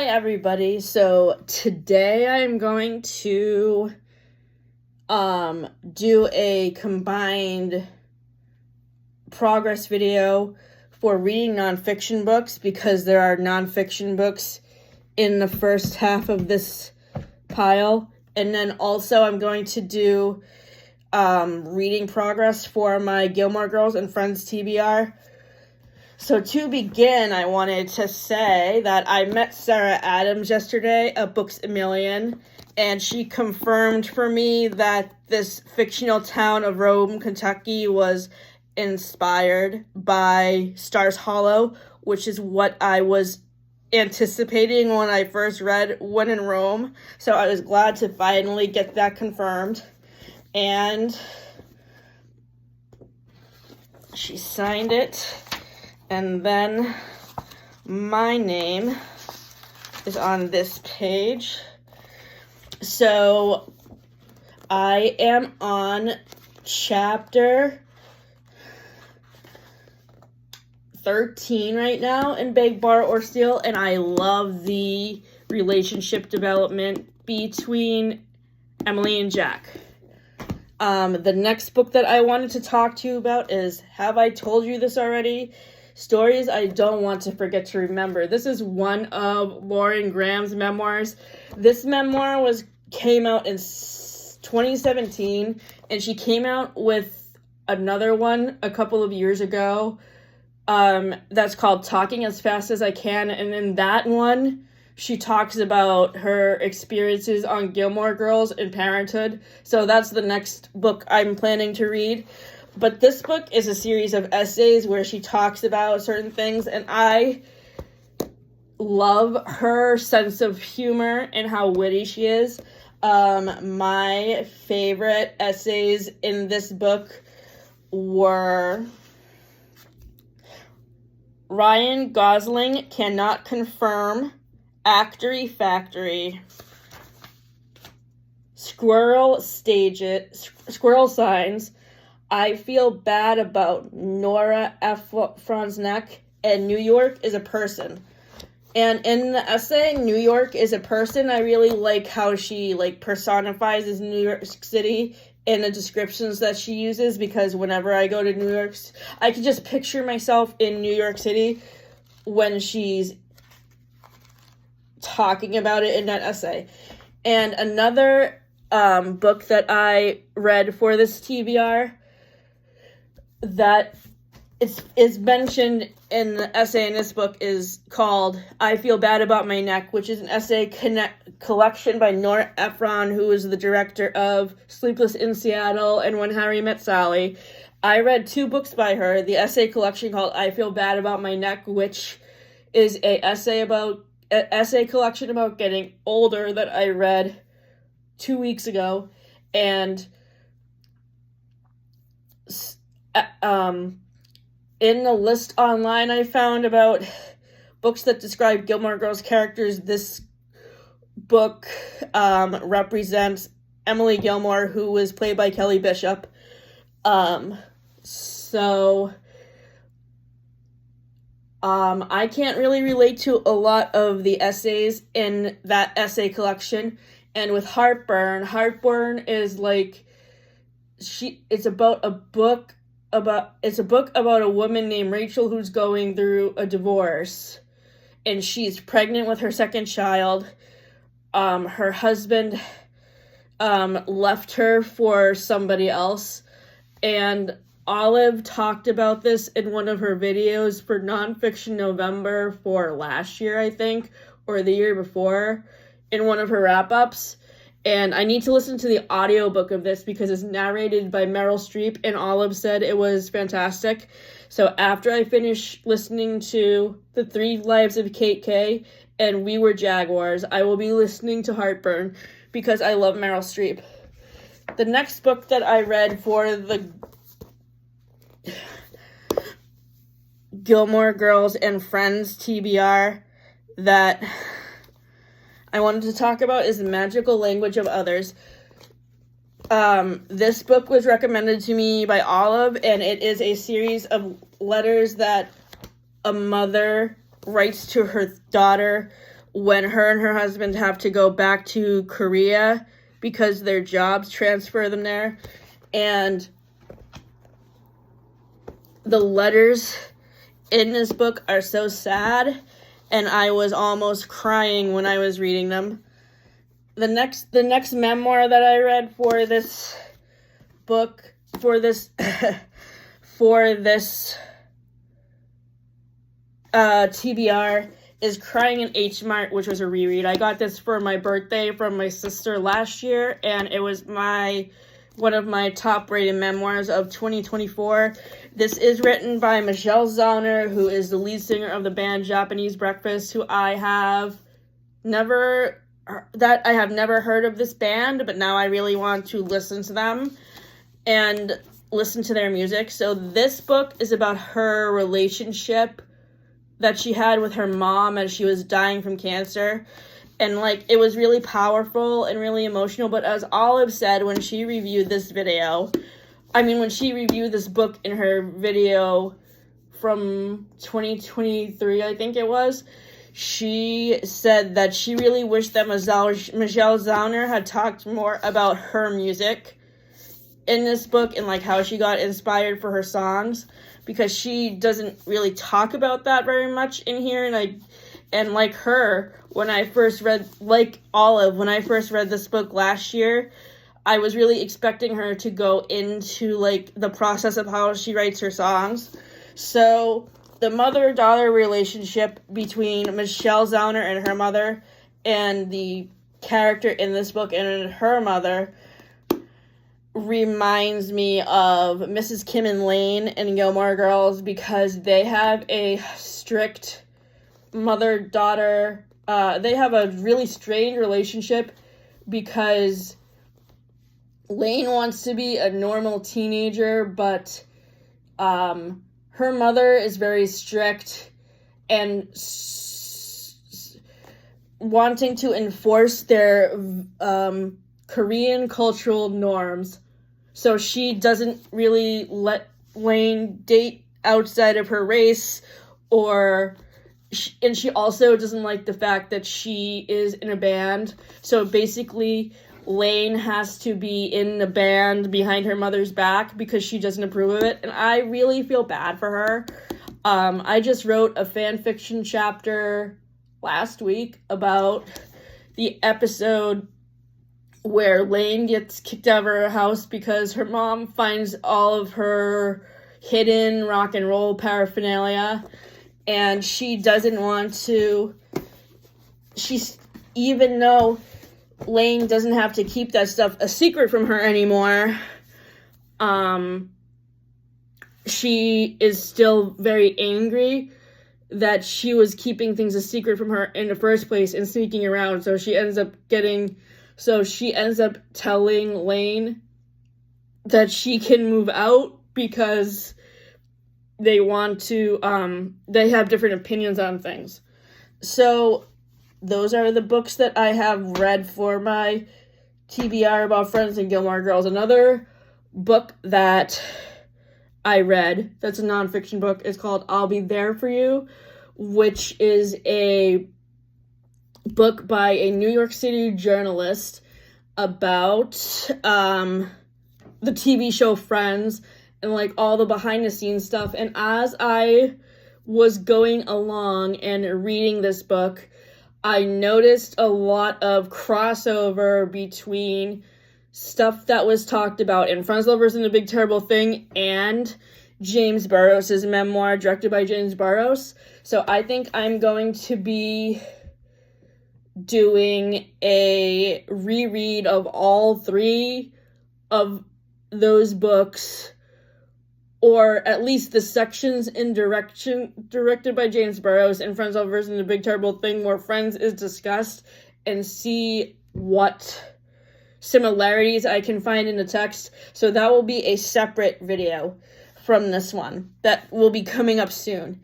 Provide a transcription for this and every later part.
everybody. So today I'm going to do a combined progress video for reading nonfiction books because there are nonfiction books in the first half of this pile. And then also I'm going to do reading progress for my Gilmore Girls and Friends TBR. So to begin, I wanted to say that I met Sarah Adams yesterday at Books A Million, and she confirmed for me that this fictional town of Rome, Kentucky was inspired by Stars Hollow, which is what I was anticipating when I first read When in Rome. So I was glad to finally get that confirmed. And she signed it. And then my name is on this page. So I am on chapter 13 right now in Beg, Borrow, or Steal, and I love the relationship development between Emily and Jack. The next book that I wanted to talk to you about is Have I Told You This Already? Stories I Don't Want to Forget to Remember. This is one of Lauren Graham's memoirs. This memoir came out in 2017, and she came out with another one a couple of years ago that's called Talking as Fast as I Can, and in that one, she talks about her experiences on Gilmore Girls and parenthood, so that's the next book I'm planning to read. But this book is a series of essays where she talks about certain things, and I love her sense of humor and how witty she is. My favorite essays in this book were Ryan Gosling Cannot Confirm, Actory Factory, Squirrel Signs, I Feel Bad About Nora Ephron's Neck, and New York is a Person. And in the essay, New York is a Person, I really like how she personifies New York City in the descriptions that she uses, because whenever I go to New York, I can just picture myself in New York City when she's talking about it in that essay. And another book that I read for this TBR that is mentioned in the essay in this book is called I Feel Bad About My Neck, which is an essay collection by Nora Ephron, who is the director of Sleepless in Seattle and When Harry Met Sally. I read 2 books by her, the essay collection called I Feel Bad About My Neck, which is an essay collection about getting older that I read 2 weeks ago, and in the list online I found about books that describe Gilmore Girls characters, this book represents Emily Gilmore, who was played by Kelly Bishop. So I can't really relate to a lot of the essays in that essay collection. And with Heartburn is it's a book about a woman named Rachel who's going through a divorce, and she's pregnant with her second child. Her husband left her for somebody else, and Olive talked about this in one of her videos for Nonfiction November for last year, I think, or the year before, in one of her wrap-ups. And I need to listen to the audiobook of this because it's narrated by Meryl Streep, and Olive said it was fantastic. So after I finish listening to The 3 Lives of Kate Kay and We Were Jaguars, I will be listening to Heartburn because I love Meryl Streep. The next book that I read for the Gilmore Girls and Friends TBR that I wanted to talk about is The Magical Language of Others. This book was recommended to me by Olive, and it is a series of letters that a mother writes to her daughter when her and her husband have to go back to Korea because their jobs transfer them there. And the letters in this book are so sad, and I was almost crying when I was reading them. The next memoir that I read for this book, for this TBR, is Crying in Mart, which was a reread. I got this for my birthday from my sister last year, and it was one of my top-rated memoirs of 2024. This is written by Michelle Zauner, who is the lead singer of the band Japanese Breakfast, who I have never heard of this band, but now I really want to listen to them and listen to their music. So this book is about her relationship that she had with her mom as she was dying from cancer. And, like, it was really powerful and really emotional. But as Olive said when she reviewed this book in her video from 2023, I think it was, she said that she really wished that Michelle Zauner had talked more about her music in this book and, like, how she got inspired for her songs, because she doesn't really talk about that very much in here. And like her, when I first read this book last year, I was really expecting her to go into, like, the process of how she writes her songs. So the mother-daughter relationship between Michelle Zauner and her mother, and the character in this book and her mother, reminds me of Mrs. Kim and Lane in Gilmore Girls, because they have a strict mother-daughter. They have a really strained relationship because Lane wants to be a normal teenager, but her mother is very strict and wanting to enforce their Korean cultural norms. So she doesn't really let Lane date outside of her race, and she also doesn't like the fact that she is in a band. So basically, Lane has to be in the band behind her mother's back because she doesn't approve of it. And I really feel bad for her. I just wrote a fan fiction chapter last week about the episode where Lane gets kicked out of her house because her mom finds all of her hidden rock and roll paraphernalia, and she doesn't want to. Even though Lane doesn't have to keep that stuff a secret from her anymore, she is still very angry that she was keeping things a secret from her in the first place and sneaking around. So she ends up telling Lane that she can move out because they want to, they have different opinions on things. So those are the books that I have read for my TBR about Friends and Gilmore Girls. Another book that I read that's a nonfiction book is called I'll Be There For You, which is a book by a New York City journalist about the TV show Friends and, like, all the behind the scenes stuff. And as I was going along and reading this book, I noticed a lot of crossover between stuff that was talked about in Friends, Lovers, and the Big Terrible Thing and James Burrows' memoir, directed by James Burrows. So I think I'm going to be doing a reread of all three of those books, or at least the sections directed by James Burrows in Friends, Lovers, and the Big Terrible Thing where Friends is discussed, and see what similarities I can find in the text. So that will be a separate video from this one that will be coming up soon.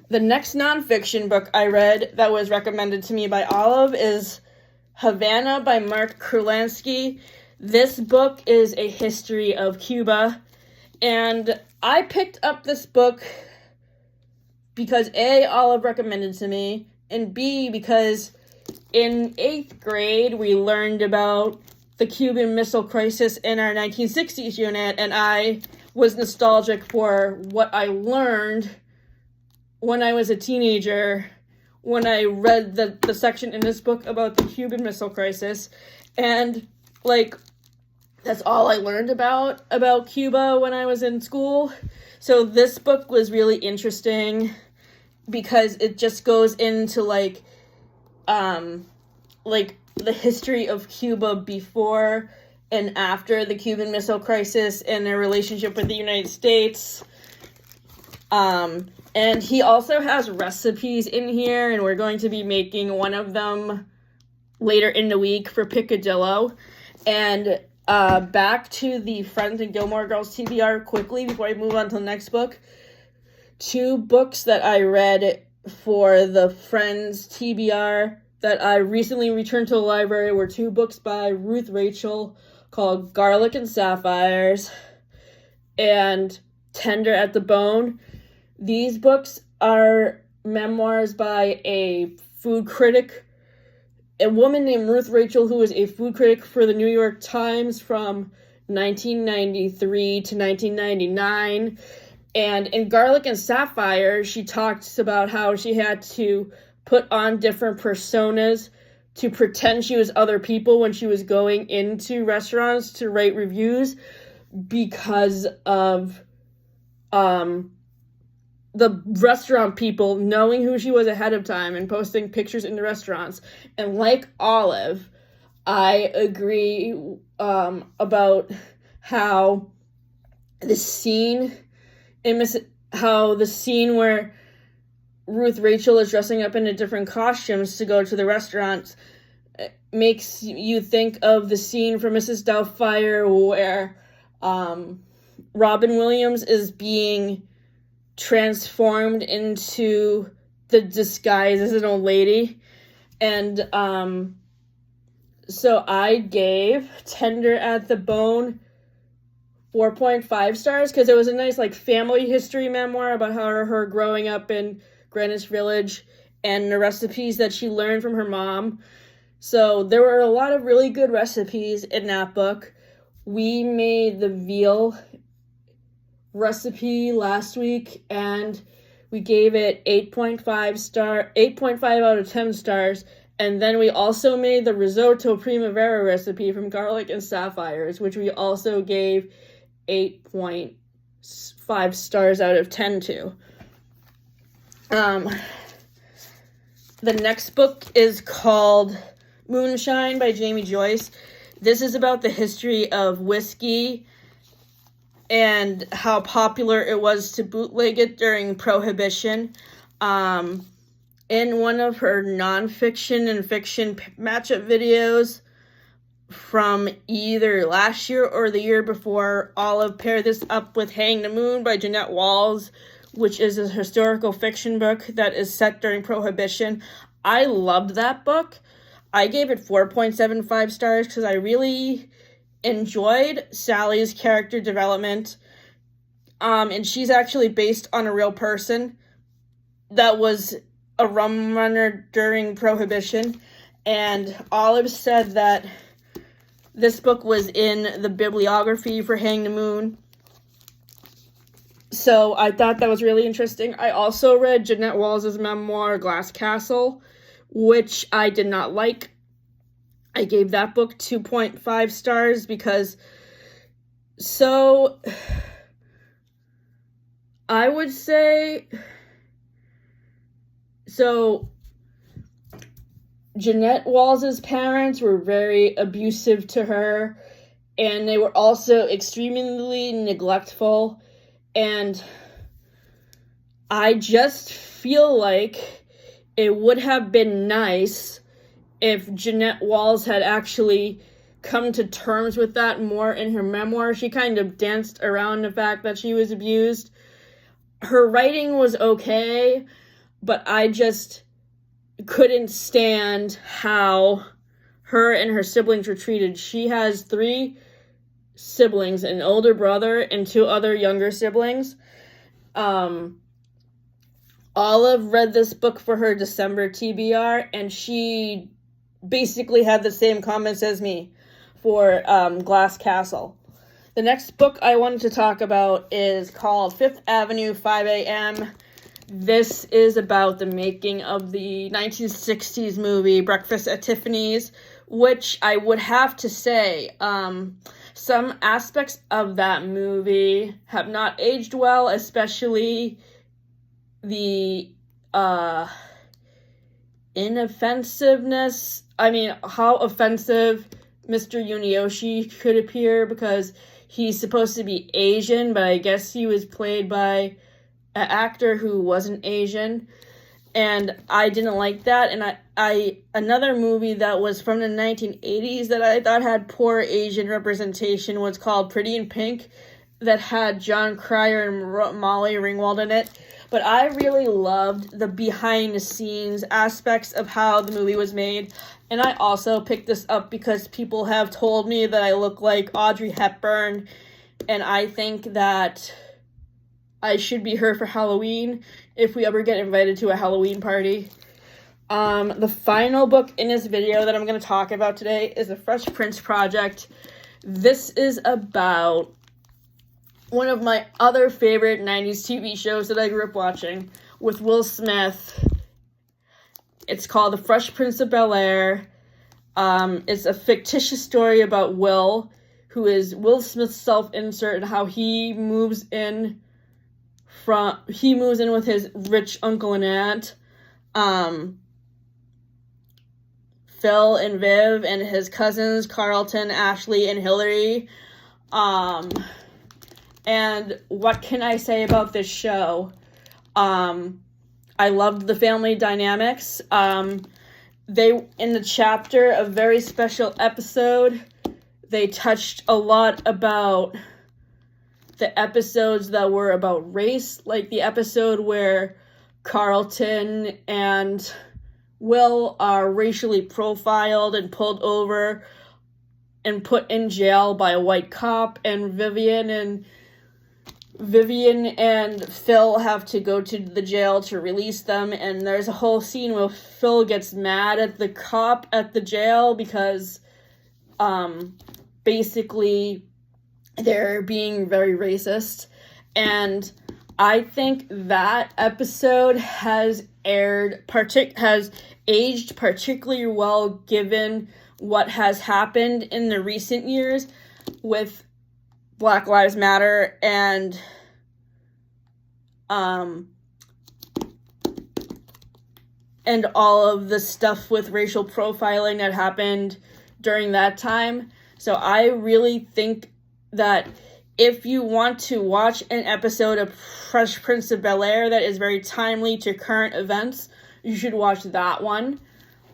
The next nonfiction book I read that was recommended to me by Olive is Havana by Mart Kurlansky. This book is a history of Cuba, and I picked up this book because A, Olive recommended to me, and B, because in 8th grade, we learned about the Cuban Missile Crisis in our 1960s unit, and I was nostalgic for what I learned when I was a teenager, when I read the section in this book about the Cuban Missile Crisis. And, like, that's all I learned about Cuba when I was in school. So this book was really interesting because it just goes into, like the history of Cuba before and after the Cuban Missile Crisis and their relationship with the United States. And he also has recipes in here, and we're going to be making one of them later in the week for Picadillo. And back to the Friends and Gilmore Girls TBR quickly before I move on to the next book. 2 books that I read for the Friends TBR that I recently returned to the library were 2 books by Ruth Rachel called Garlic and Sapphires and Tender at the Bone. These books are memoirs by a food critic, a woman named Ruth Rachel, who was a food critic for the New York Times from 1993 to 1999. And in Garlic and Sapphire, she talks about how she had to put on different personas to pretend she was other people when she was going into restaurants to write reviews because of the restaurant people knowing who she was ahead of time and posting pictures in the restaurants. And like Olive, I agree about how the scene where Ruth Rachel is dressing up into different costumes to go to the restaurants makes you think of the scene from Mrs. Doubtfire where Robin Williams is being transformed into the disguise as an old lady. And so I gave Tender at the Bone 4.5 stars because it was a nice like family history memoir about how her growing up in Greenwich Village and the recipes that she learned from her mom. So there were a lot of really good recipes in that book. We made the veal recipe last week and we gave it 8.5 out of 10 stars. And then we also made the risotto primavera recipe from Garlic and Sapphires, which we also gave 8.5 stars out of 10 to. The next book is called Moonshine by Jamie Joyce. This is about the history of whiskey and how popular it was to bootleg it during Prohibition. In one of her nonfiction and fiction matchup videos from either last year or the year before, Olive paired this up with Hang the Moon by Jeanette Walls, which is a historical fiction book that is set during Prohibition. I loved that book. I gave it 4.75 stars because I really enjoyed Sally's character development. And she's actually based on a real person that was a rum runner during Prohibition. And Olive said that this book was in the bibliography for Hang the Moon. So I thought that was really interesting. I also read Jeanette Walls' memoir, Glass Castle, which I did not like. I gave that book 2.5 stars because, so, I would say, so, Jeanette Walls' parents were very abusive to her, and they were also extremely neglectful, and I just feel like it would have been nice if Jeanette Walls had actually come to terms with that more in her memoir. She kind of danced around the fact that she was abused. Her writing was okay, but I just couldn't stand how her and her siblings were treated. She has 3 siblings, an older brother and 2 other younger siblings. Olive read this book for her December TBR, and she basically had the same comments as me for Glass Castle. The next book I wanted to talk about is called Fifth Avenue, 5 a.m. This is about the making of the 1960s movie Breakfast at Tiffany's, which I would have to say, some aspects of that movie have not aged well, especially the inoffensiveness. I mean, how offensive Mr. Yunioshi could appear, because he's supposed to be Asian, but I guess he was played by an actor who wasn't Asian, and I didn't like that. And I another movie that was from the 1980s that I thought had poor Asian representation was called Pretty in Pink, that had John Cryer and Molly Ringwald in it. But I really loved the behind-the-scenes aspects of how the movie was made. And I also picked this up because people have told me that I look like Audrey Hepburn, and I think that I should be her for Halloween if we ever get invited to a Halloween party. The final book in this video that I'm going to talk about today is The Fresh Prince Project. This is about one of my other favorite 90s TV shows that I grew up watching with Will Smith. It's called The Fresh Prince of Bel-Air. It's a fictitious story about Will, who is Will Smith's self-insert, and how he moves in with his rich uncle and aunt, Phil and Viv, and his cousins Carlton, Ashley, and Hillary. And what can I say about this show? I loved the family dynamics. They, in the chapter, a very special episode, they touched a lot about the episodes that were about race, like the episode where Carlton and Will are racially profiled and pulled over and put in jail by a white cop, and Vivian and Phil have to go to the jail to release them, and there's a whole scene where Phil gets mad at the cop at the jail because basically they're being very racist. And I think that episode has aged particularly well given what has happened in the recent years with Black Lives Matter and all of the stuff with racial profiling that happened during that time. So I really think that if you want to watch an episode of Fresh Prince of Bel-Air that is very timely to current events, you should watch that one.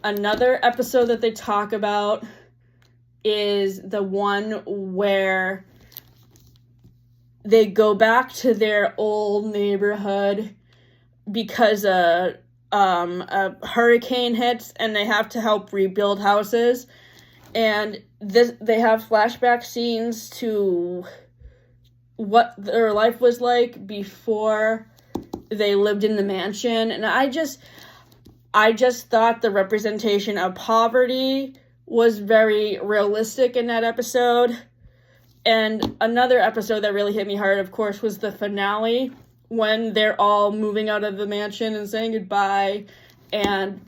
Another episode that they talk about is the one where they go back to their old neighborhood because a hurricane hits and they have to help rebuild houses. And they have flashback scenes to what their life was like before they lived in the mansion. And I just thought the representation of poverty was very realistic in that episode. And another episode that really hit me hard, of course, was the finale, when they're all moving out of the mansion and saying goodbye. And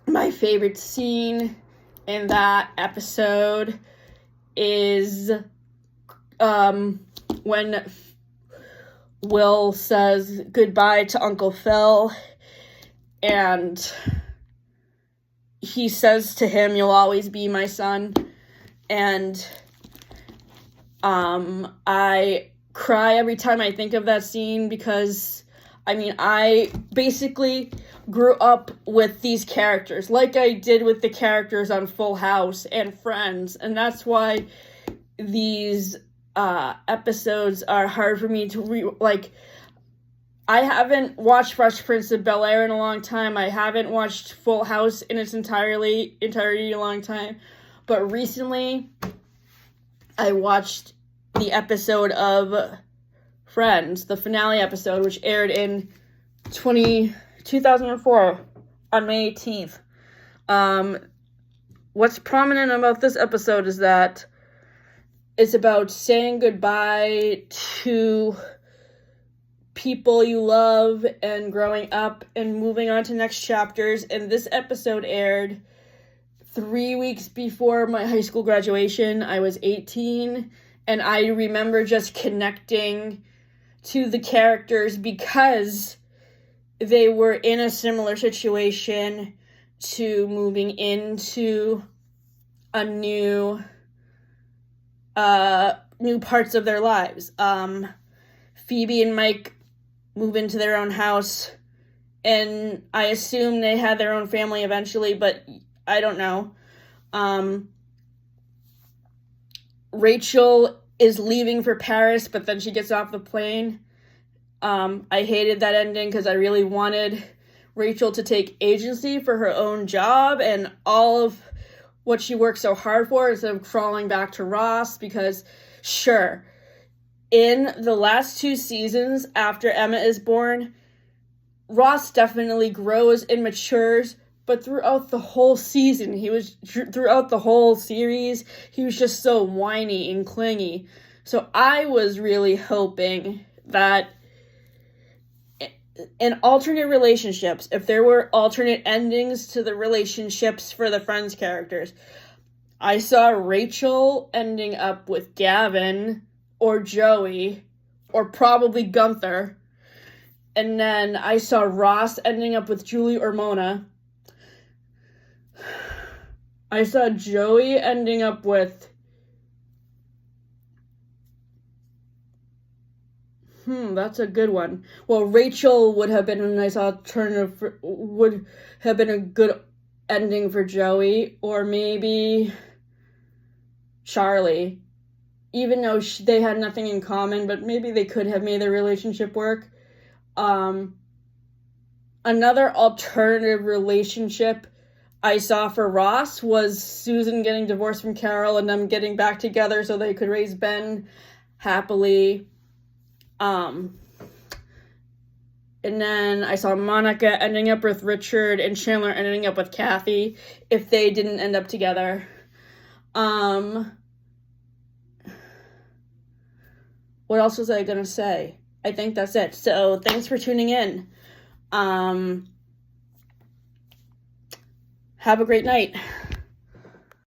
my favorite scene in that episode is when Will says goodbye to Uncle Phil, and he says to him, "You'll always be my son." And I cry every time I think of that scene, because I basically grew up with these characters, like I did with the characters on Full House and Friends, and that's why these episodes are hard for me to I haven't watched Fresh Prince of Bel-Air in a long time. I haven't watched Full House in its entirety in a long time, but recently I watched the episode of Friends, the finale episode, which aired in 2004 on May 18th. what's prominent about this episode is that it's about saying goodbye to people you love and growing up and moving on to next chapters. And this episode aired 3 weeks before my high school graduation. I was 18, and I remember just connecting to the characters because they were in a similar situation to moving into a new parts of their lives. Phoebe and Mike move into their own house, and I assume they had their own family eventually, but I don't know. Rachel is leaving for Paris, but then she gets off the plane. I hated that ending because I really wanted Rachel to take agency for her own job and all of what she worked so hard for instead of crawling back to Ross, because sure, in the last 2 seasons after Emma is born, Ross definitely grows and matures, but throughout the whole season, throughout the whole series, he was just so whiny and clingy. So I was really hoping that in alternate relationships, if there were alternate endings to the relationships for the Friends characters, I saw Rachel ending up with Gavin or Joey or probably Gunther. And then I saw Ross ending up with Julie or Mona. I saw Joey ending up with... that's a good one. Well, Rachel would have been a nice alternative, would have been a good ending for Joey, or maybe Charlie. Even though they had nothing in common, but maybe they could have made their relationship work. Another alternative relationship I saw for Ross was Susan getting divorced from Carol and them getting back together so they could raise Ben happily. And then I saw Monica ending up with Richard and Chandler ending up with Kathy if they didn't end up together. What else was I gonna say? I think that's it. So thanks for tuning in. Have a great night.